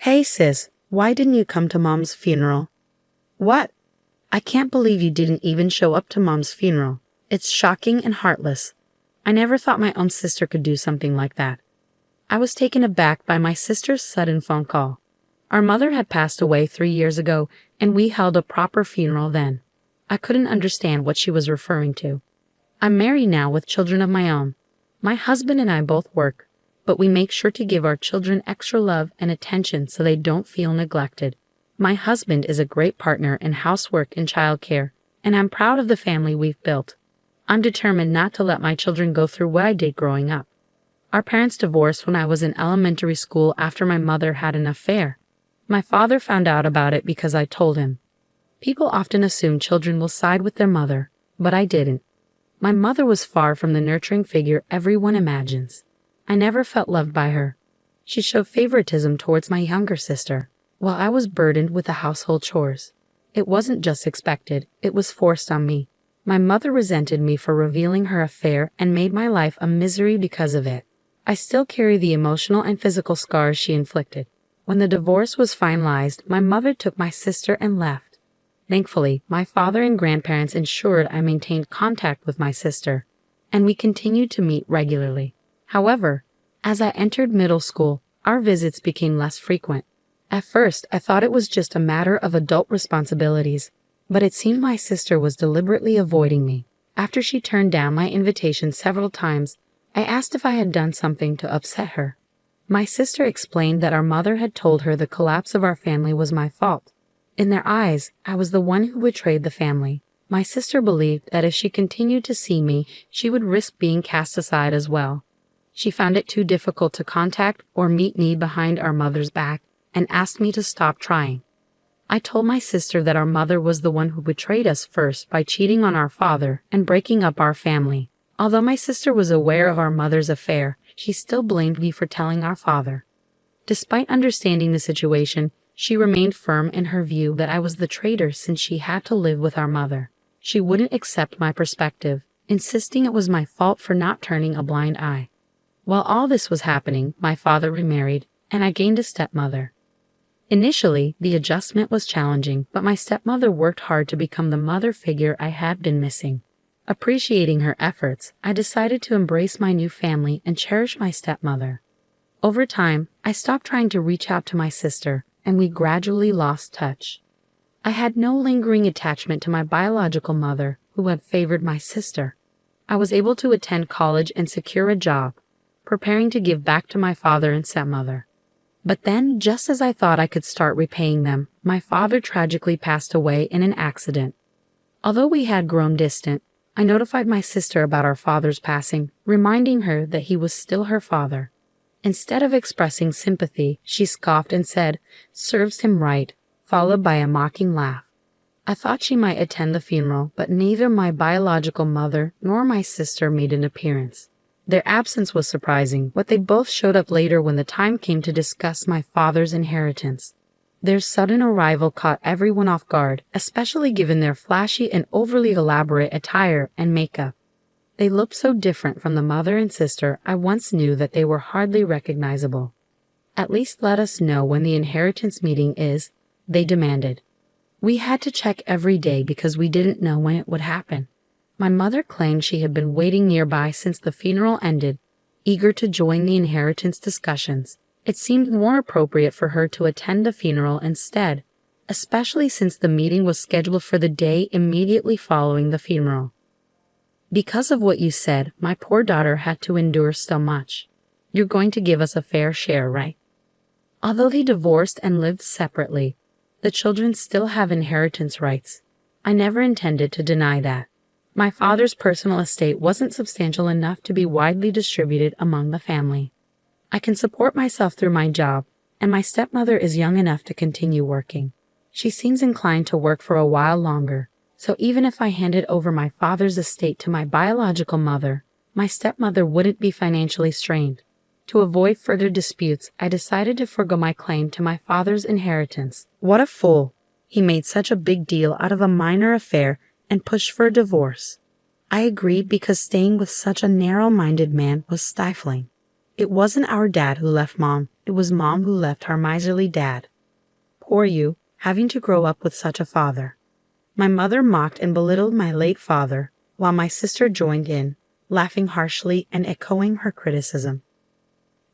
Hey sis, why didn't you come to Mom's funeral? What? I can't believe you didn't even show up to Mom's funeral. It's shocking and heartless. I never thought my own sister could do something like that. I was taken aback by my sister's sudden phone call. Our mother had passed away 3 years ago, and we held a proper funeral then. I couldn't understand what she was referring to. I'm married now with children of my own. My husband and I both work, but we make sure to give our children extra love and attention so they don't feel neglected. My husband is a great partner in housework and childcare, and I'm proud of the family we've built. I'm determined not to let my children go through what I did growing up. Our parents divorced when I was in elementary school after my mother had an affair. My father found out about it because I told him. People often assume children will side with their mother, but I didn't. My mother was far from the nurturing figure everyone imagines. I never felt loved by her. She showed favoritism towards my younger sister, while I was burdened with the household chores. It wasn't just expected, it was forced on me. My mother resented me for revealing her affair and made my life a misery because of it. I still carry the emotional and physical scars she inflicted. When the divorce was finalized, my mother took my sister and left. Thankfully, my father and grandparents ensured I maintained contact with my sister, and we continued to meet regularly. However, as I entered middle school, our visits became less frequent. At first, I thought it was just a matter of adult responsibilities, but it seemed my sister was deliberately avoiding me. After she turned down my invitation several times, I asked if I had done something to upset her. My sister explained that our mother had told her the collapse of our family was my fault. In their eyes, I was the one who betrayed the family. My sister believed that if she continued to see me, she would risk being cast aside as well. She found it too difficult to contact or meet me behind our mother's back and asked me to stop trying. I told my sister that our mother was the one who betrayed us first by cheating on our father and breaking up our family. Although my sister was aware of our mother's affair, she still blamed me for telling our father. Despite understanding the situation, she remained firm in her view that I was the traitor since she had to live with our mother. She wouldn't accept my perspective, insisting it was my fault for not turning a blind eye. While all this was happening, my father remarried, and I gained a stepmother. Initially, the adjustment was challenging, but my stepmother worked hard to become the mother figure I had been missing. Appreciating her efforts, I decided to embrace my new family and cherish my stepmother. Over time, I stopped trying to reach out to my sister, and we gradually lost touch. I had no lingering attachment to my biological mother, who had favored my sister. I was able to attend college and secure a job, preparing to give back to my father and stepmother. But then, just as I thought I could start repaying them, my father tragically passed away in an accident. Although we had grown distant, I notified my sister about our father's passing, reminding her that he was still her father. Instead of expressing sympathy, she scoffed and said, "Serves him right," followed by a mocking laugh. I thought she might attend the funeral, but neither my biological mother nor my sister made an appearance. Their absence was surprising, but they both showed up later when the time came to discuss my father's inheritance. Their sudden arrival caught everyone off guard, especially given their flashy and overly elaborate attire and makeup. They looked so different from the mother and sister I once knew that they were hardly recognizable. "At least let us know when the inheritance meeting is," they demanded. We had to check every day because we didn't know when it would happen. My mother claimed she had been waiting nearby since the funeral ended, eager to join the inheritance discussions. It seemed more appropriate for her to attend the funeral instead, especially since the meeting was scheduled for the day immediately following the funeral. "Because of what you said, my poor daughter had to endure so much. You're going to give us a fair share, right?" Although they divorced and lived separately, the children still have inheritance rights. I never intended to deny that. My father's personal estate wasn't substantial enough to be widely distributed among the family. I can support myself through my job, and my stepmother is young enough to continue working. She seems inclined to work for a while longer, so even if I handed over my father's estate to my biological mother, my stepmother wouldn't be financially strained. To avoid further disputes, I decided to forgo my claim to my father's inheritance. What a fool! He made such a big deal out of a minor affair and pushed for a divorce. I agreed because staying with such a narrow-minded man was stifling. It wasn't our dad who left Mom, it was Mom who left our miserly dad. Poor you, having to grow up with such a father. My mother mocked and belittled my late father, while my sister joined in, laughing harshly and echoing her criticism.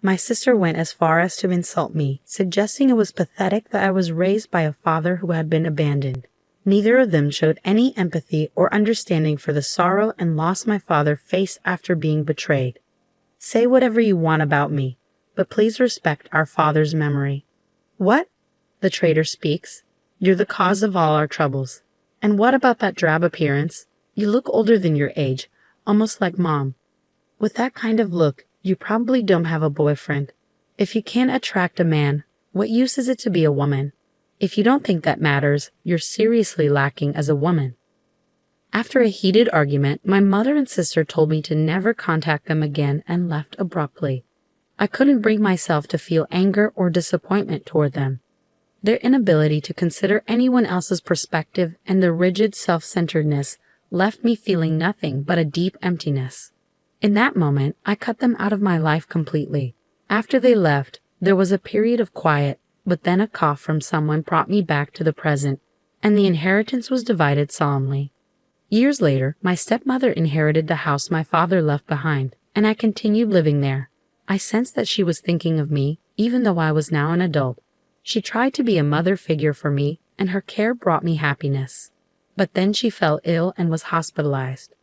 My sister went as far as to insult me, suggesting it was pathetic that I was raised by a father who had been abandoned. Neither of them showed any empathy or understanding for the sorrow and loss my father faced after being betrayed. Say whatever you want about me, but please respect our father's memory. What? The traitor speaks. You're the cause of all our troubles. And what about that drab appearance? You look older than your age, almost like Mom. With that kind of look, you probably don't have a boyfriend. If you can't attract a man, what use is it to be a woman? If you don't think that matters, you're seriously lacking as a woman. After a heated argument, my mother and sister told me to never contact them again and left abruptly. I couldn't bring myself to feel anger or disappointment toward them. Their inability to consider anyone else's perspective and their rigid self-centeredness left me feeling nothing but a deep emptiness. In that moment, I cut them out of my life completely. After they left, there was a period of quiet, but then a cough from someone brought me back to the present, and the inheritance was divided solemnly. Years later, my stepmother inherited the house my father left behind, and I continued living there. I sensed that she was thinking of me, even though I was now an adult. She tried to be a mother figure for me, and her care brought me happiness. But then she fell ill and was hospitalized.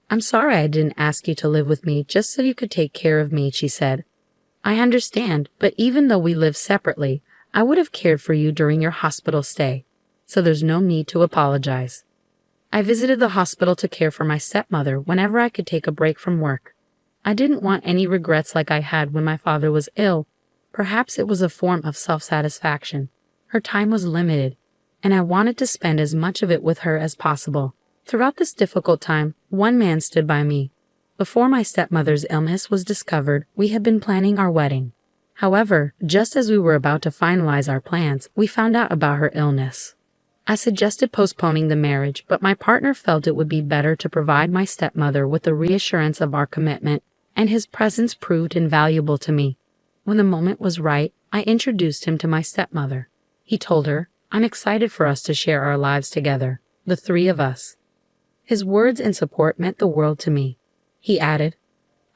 I'm sorry I didn't ask you to live with me just so you could take care of me, she said. I understand, but even though we live separately, I would have cared for you during your hospital stay, so there's no need to apologize. I visited the hospital to care for my stepmother whenever I could take a break from work. I didn't want any regrets like I had when my father was ill. Perhaps it was a form of self-satisfaction. Her time was limited, and I wanted to spend as much of it with her as possible. Throughout this difficult time, one man stood by me. Before my stepmother's illness was discovered, we had been planning our wedding. However, just as we were about to finalize our plans, we found out about her illness. I suggested postponing the marriage, but my partner felt it would be better to provide my stepmother with the reassurance of our commitment, and his presence proved invaluable to me. When the moment was right, I introduced him to my stepmother. He told her, "I'm excited for us to share our lives together, the three of us." His words and support meant the world to me. He added,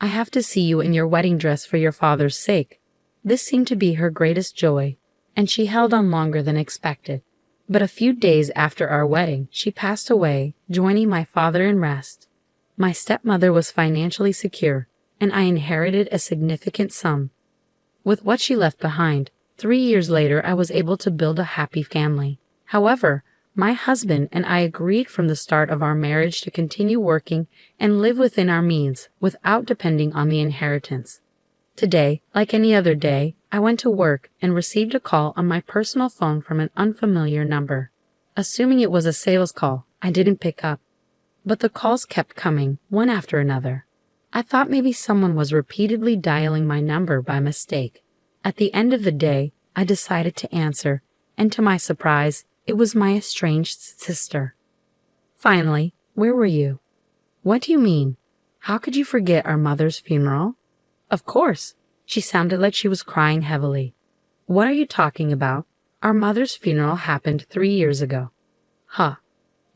"I have to see you in your wedding dress for your father's sake." This seemed to be her greatest joy, and she held on longer than expected. But a few days after our wedding, she passed away, joining my father in rest. My stepmother was financially secure, and I inherited a significant sum. With what she left behind, 3 years later I was able to build a happy family. However, my husband and I agreed from the start of our marriage to continue working and live within our means without depending on the inheritance. Today, like any other day, I went to work and received a call on my personal phone from an unfamiliar number. Assuming it was a sales call, I didn't pick up. But the calls kept coming, one after another. I thought maybe someone was repeatedly dialing my number by mistake. At the end of the day, I decided to answer, and to my surprise, it was my estranged sister. Finally, where were you? What do you mean? How could you forget our mother's funeral? Of course. She sounded like she was crying heavily. What are you talking about? Our mother's funeral happened 3 years ago. Huh.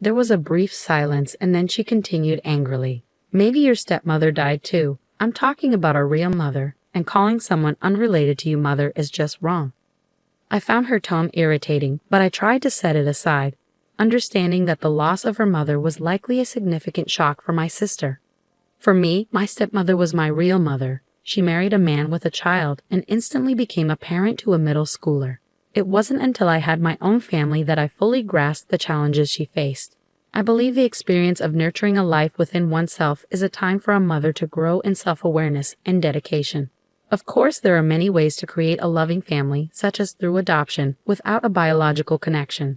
There was a brief silence, and then she continued angrily. Maybe your stepmother died too. I'm talking about our real mother, and calling someone unrelated to you mother is just wrong. I found her tone irritating, but I tried to set it aside, understanding that the loss of her mother was likely a significant shock for my sister. For me, my stepmother was my real mother. She married a man with a child and instantly became a parent to a middle schooler. It wasn't until I had my own family that I fully grasped the challenges she faced. I believe the experience of nurturing a life within oneself is a time for a mother to grow in self-awareness and dedication. Of course, there are many ways to create a loving family, such as through adoption, without a biological connection.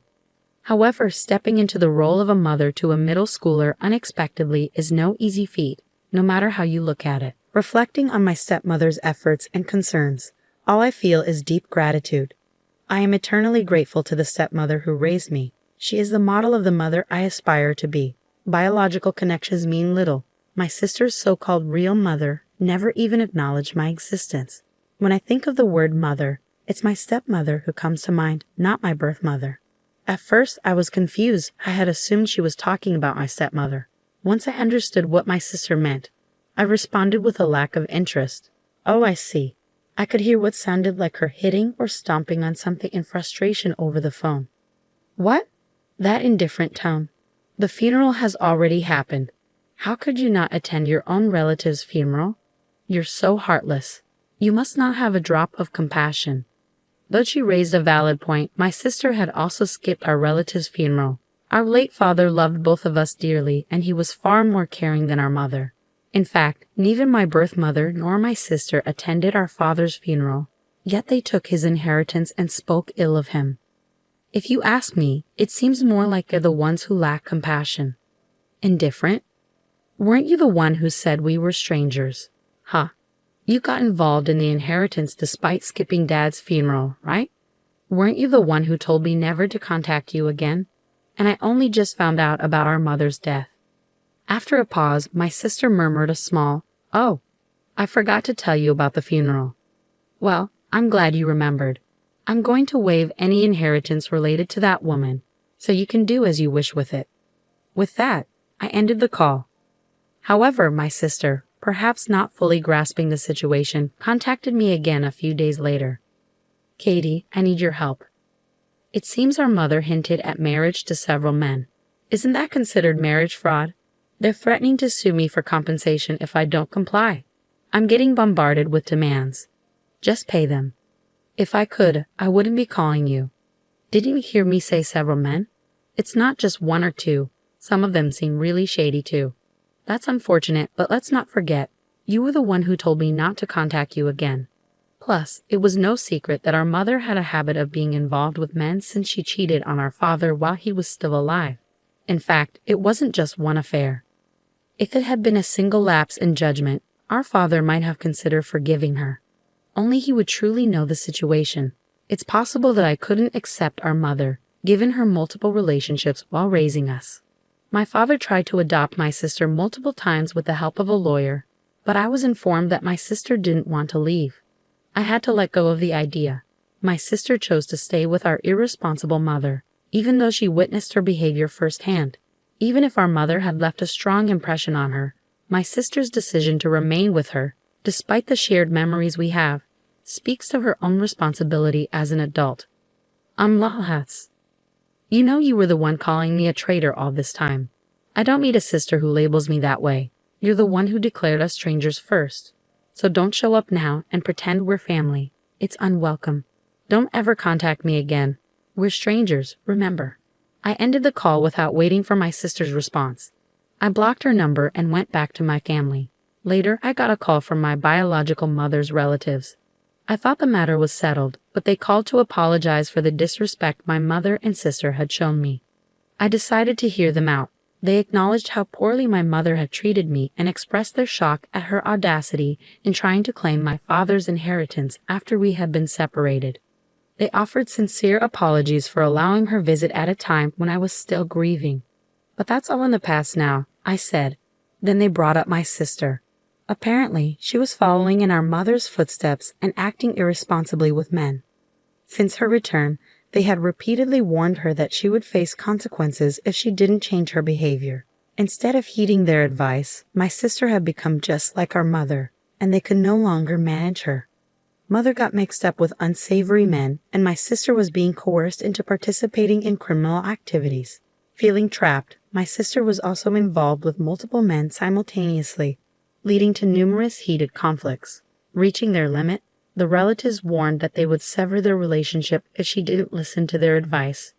However, stepping into the role of a mother to a middle schooler unexpectedly is no easy feat, no matter how you look at it. Reflecting on my stepmother's efforts and concerns, all I feel is deep gratitude. I am eternally grateful to the stepmother who raised me. She is the model of the mother I aspire to be. Biological connections mean little. My sister's so-called real mother never even acknowledged my existence. When I think of the word mother, it's my stepmother who comes to mind, not my birth mother. At first, I was confused. I had assumed she was talking about my stepmother. Once I understood what my sister meant, I responded with a lack of interest. Oh, I see. I could hear what sounded like her hitting or stomping on something in frustration over the phone. What? That indifferent tone. The funeral has already happened. How could you not attend your own relative's funeral? You're so heartless. You must not have a drop of compassion. Though she raised a valid point, my sister had also skipped our relative's funeral. Our late father loved both of us dearly, and he was far more caring than our mother. In fact, neither my birth mother nor my sister attended our father's funeral, yet they took his inheritance and spoke ill of him. If you ask me, it seems more like they're the ones who lack compassion. Indifferent? Weren't you the one who said we were strangers? Huh. You got involved in the inheritance despite skipping Dad's funeral, right? Weren't you the one who told me never to contact you again? And I only just found out about our mother's death. After a pause, my sister murmured a small, "Oh, I forgot to tell you about the funeral." Well, I'm glad you remembered. I'm going to waive any inheritance related to that woman, so you can do as you wish with it. With that, I ended the call. However, my sister, perhaps not fully grasping the situation, contacted me again a few days later. "Katie, I need your help. It seems our mother hinted at marriage to several men. Isn't that considered marriage fraud? They're threatening to sue me for compensation if I don't comply. I'm getting bombarded with demands. Just pay them. If I could, I wouldn't be calling you. Didn't you hear me say several men? It's not just one or two. Some of them seem really shady too. That's unfortunate, but let's not forget, you were the one who told me not to contact you again. Plus, it was no secret that our mother had a habit of being involved with men since she cheated on our father while he was still alive. In fact, it wasn't just one affair. If it had been a single lapse in judgment, our father might have considered forgiving her. Only he would truly know the situation. It's possible that I couldn't accept our mother, given her multiple relationships while raising us. My father tried to adopt my sister multiple times with the help of a lawyer, but I was informed that my sister didn't want to leave. I had to let go of the idea. My sister chose to stay with our irresponsible mother, even though she witnessed her behavior firsthand. Even if our mother had left a strong impression on her, my sister's decision to remain with her, despite the shared memories we have, speaks to her own responsibility as an adult. Lalhats. You know you were the one calling me a traitor all this time. I don't meet a sister who labels me that way. You're the one who declared us strangers first. So don't show up now and pretend we're family. It's unwelcome. Don't ever contact me again. We're strangers, remember. I ended the call without waiting for my sister's response. I blocked her number and went back to my family. Later, I got a call from my biological mother's relatives. I thought the matter was settled, but they called to apologize for the disrespect my mother and sister had shown me. I decided to hear them out. They acknowledged how poorly my mother had treated me and expressed their shock at her audacity in trying to claim my father's inheritance after we had been separated. They offered sincere apologies for allowing her visit at a time when I was still grieving. But that's all in the past now, I said. Then they brought up my sister. Apparently, she was following in our mother's footsteps and acting irresponsibly with men. Since her return, they had repeatedly warned her that she would face consequences if she didn't change her behavior. Instead of heeding their advice, my sister had become just like our mother, and they could no longer manage her. Mother got mixed up with unsavory men, and my sister was being coerced into participating in criminal activities. Feeling trapped, my sister was also involved with multiple men simultaneously, leading to numerous heated conflicts. Reaching their limit, the relatives warned that they would sever their relationship if she didn't listen to their advice.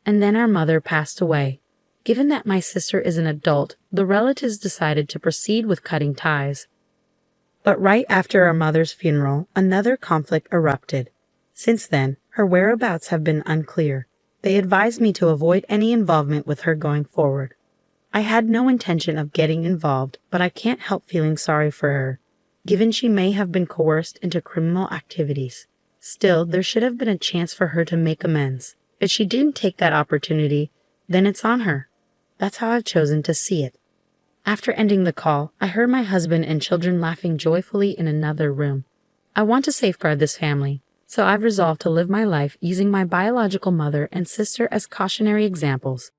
And then our mother passed away. Given that my sister is an adult, the relatives decided to proceed with cutting ties. But right after our mother's funeral, another conflict erupted. Since then, her whereabouts have been unclear. They advised me to avoid any involvement with her going forward. I had no intention of getting involved, but I can't help feeling sorry for her, given she may have been coerced into criminal activities. Still, there should have been a chance for her to make amends. If she didn't take that opportunity, then it's on her. That's how I've chosen to see it. After ending the call, I heard my husband and children laughing joyfully in another room. I want to safeguard this family, so I've resolved to live my life using my biological mother and sister as cautionary examples.